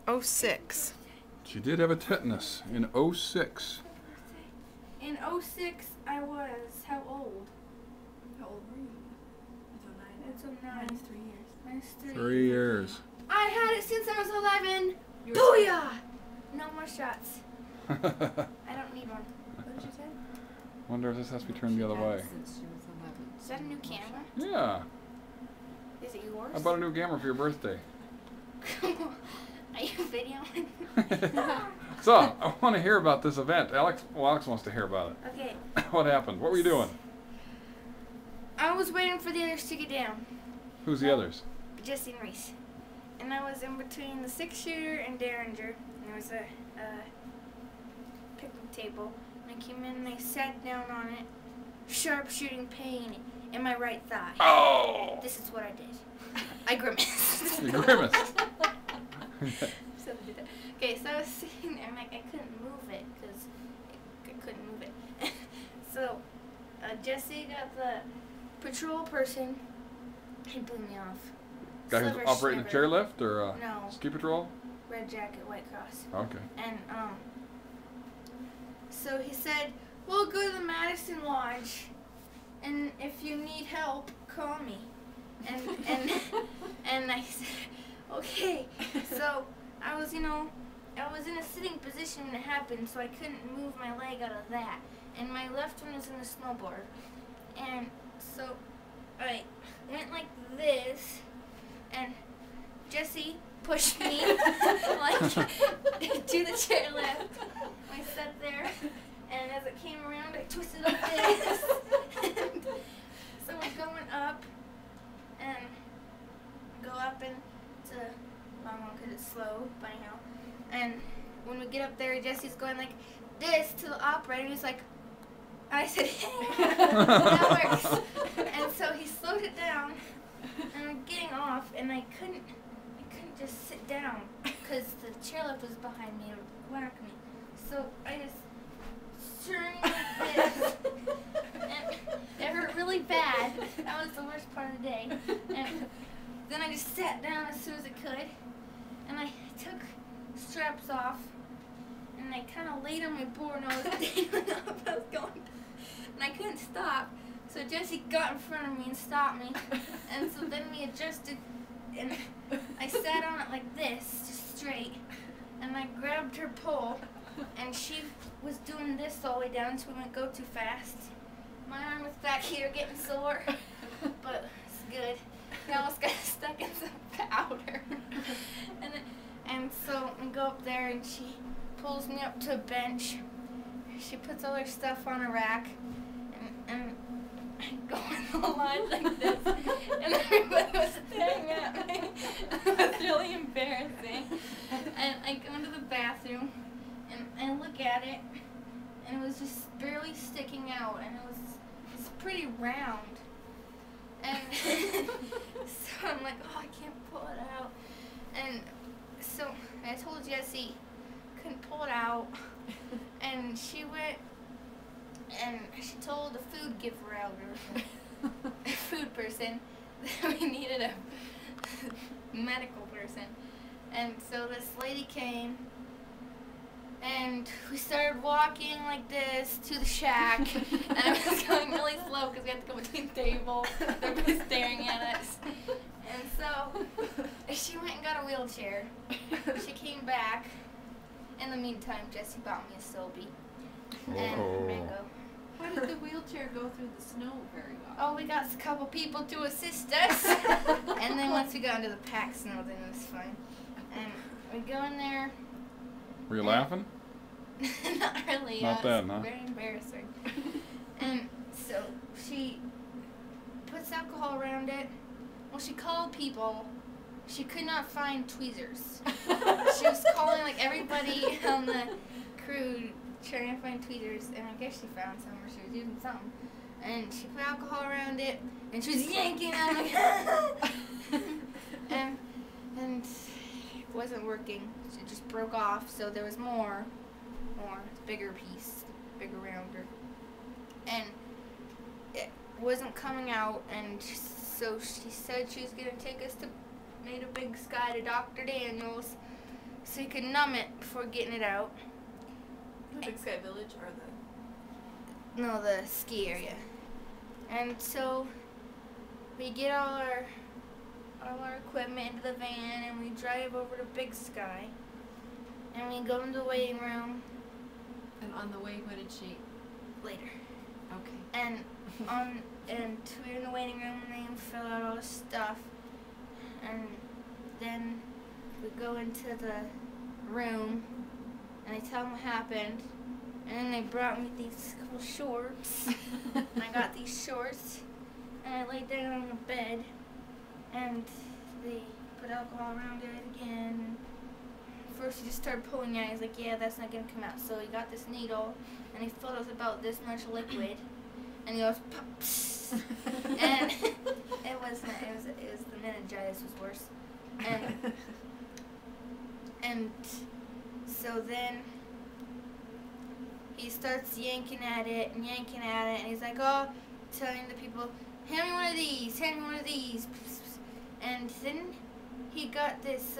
06. She did have a tetanus in 06. In 06, I was how old? How old were you? It's 09. Minus 3 years. Minus 3. 3 years. I had it since I was 11. You were Booyah! No more shots. I don't need one. What did you say? Wonder if this has to be turned the other way. Since she was 11. Is that a new camera? Yeah. Is it yours? I bought a new camera for your birthday. Are you videoing? So, I want to hear about this event. Alex wants to hear about it. Okay. What happened? What were you doing? I was waiting for the others to get down. Who's the others? Jesse and Reese. And I was in between the 6-shooter and Derringer. And there was a picnic table. And I came in and I sat down on it. Sharp shooting pain in my right thigh. Oh! This is what I did. I grimaced. You grimaced. Okay, so I was sitting there and like I couldn't move it because I couldn't move it. So Jesse got the patrol person. He blew me off. Guy who's Sliver, operating the chairlift or no, ski patrol? red jacket, white cross. Okay. And so he said, "We'll go to the Madison Lodge, and if you need help, call me." And and I said, "Okay." So I was, I was in a sitting position when it happened, so I couldn't move my leg out of that. And my left one was in the snowboard. And so I went like this, and Jesse pushed me like to the chairlift. I sat there, and as it came around, I twisted like this. And so we're going up, and go up into long one because it's slow, but anyhow. And when we get up there, Jesse's going like this to the operator. He's like, I said, "Hey, that works." And so he slowed it down, and I'm getting off, and I couldn't just sit down because the chairlift was behind me. It would whack me. So I just turned like this, and it hurt really bad. That was the worst part of the day. And then I just sat down as soon as I could, and I took straps off, and I kind of laid on my board, and I was dangling up. I was going, and I couldn't stop. So Jesse got in front of me and stopped me, and so then we adjusted, and I sat on it like this, just straight, and I grabbed her pole, and she was doing this all the way down, so we went go too fast. My arm was back here getting sore, but it's good. I almost got stuck in some powder. And so we go up there, and she pulls me up to a bench. She puts all her stuff on a rack, and I go in the line like this, and everybody was staring at me. It was really embarrassing. And I go into the bathroom, and I look at it, and it was just barely sticking out, and it's pretty round. And so I'm like, oh, I can't pull it out. And so I told Jessie, couldn't pull it out. And she went, and she told the food giver out, or a food person, that we needed a medical person. And so this lady came, and we started walking like this to the shack, and I was going really slow because we had to go between tables. Everybody's staring at us. And so she went and got a wheelchair. She came back. In the meantime, Jessie bought me a Sobe and mango. Why did the wheelchair go through the snow very well? Oh, we got a couple people to assist us. And then once we got into the packed snow, then it was fine. And we go in there. Were you laughing? Not really. Not that, huh? Very embarrassing. And so she puts alcohol around it. Well, she called people. She could not find tweezers. She was calling like everybody on the crew trying to find tweezers, and I guess she found some, or she was using something. And she put alcohol around it, and she was yanking on it. and it wasn't working. It just broke off, so there was more, bigger piece, bigger rounder. And it wasn't coming out, and so she said she was going to take us to Made a Big Sky to Dr. Daniels. so you could numb it before getting it out. The Big Sky Village or the... No, the ski area. And so we get all our equipment into the van and we drive over to Big Sky and we go into the waiting room And on the way, what did she... later. Okay. And we're in the waiting room and they fill out all the stuff and then we go into the room and I tell them what happened and then they brought me these couple shorts and I got these shorts and I laid down on the bed and they put alcohol around it again. First he just started pulling it. He's like, yeah, that's not gonna come out. So he got this needle and he filled us about this much liquid and he goes pop, and it was the meningitis was worse. And so then he starts yanking at it and he's like, oh, telling the people, hand me one of these. And then he got this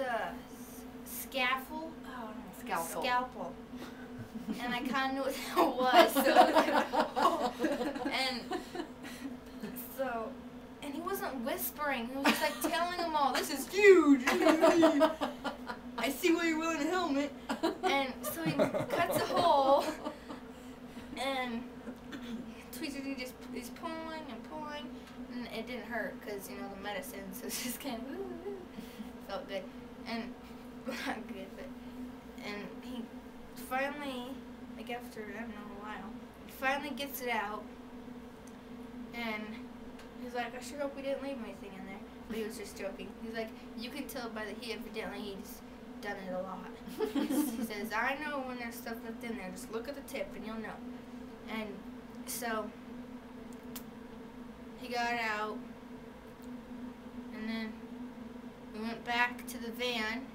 scalpel. Oh, no, scalpel. And I kind of knew what that was. So I was like, oh. And he wasn't whispering. He was just like telling them all, this is huge. I see why you're wearing a helmet. And so he cuts a hole. And he's pulling and pulling. And it didn't hurt because, you know, the medicine. So it's just kind of felt good. And not good, but. And he finally, like after, I don't know, a while, he finally gets it out. And he's like, I sure hope we didn't leave anything in there. But he was just joking. He's like, you can tell by the heat, evidently he's done it a lot. He says, I know when there's stuff left in there. Just look at the tip and you'll know. And so he got it out. And then we went back to the van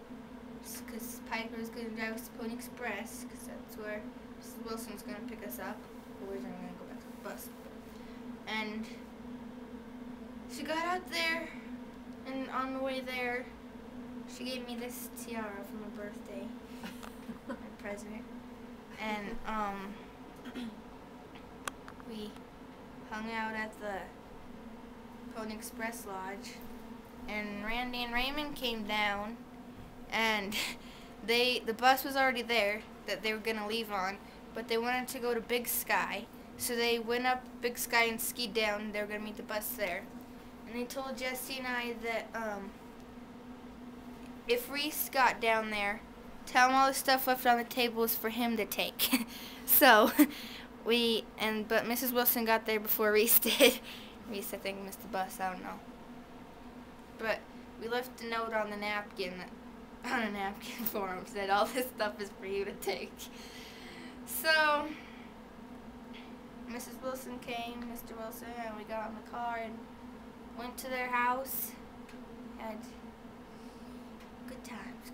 because Piper was going to drive us to Pony Express because that's where Mrs. Wilson was going to pick us up. But we were going to go back to the bus. And she got out there, and on the way there, she gave me this tiara for my birthday, my present. And we hung out at the Pony Express Lodge, and Randy and Raymond came down, and the bus was already there that they were gonna leave on, but they wanted to go to Big Sky. So they went up Big Sky and skied down. They were going to meet the bus there. And they told Jesse and I that if Reese got down there, tell him all the stuff left on the table is for him to take. So but Mrs. Wilson got there before Reese did. Reese, I think, missed the bus. I don't know. But we left a note on the napkin, for him, said all this stuff is for you to take. So Mrs. Wilson came, Mr. Wilson, and we got in the car and went to their house. Had good times.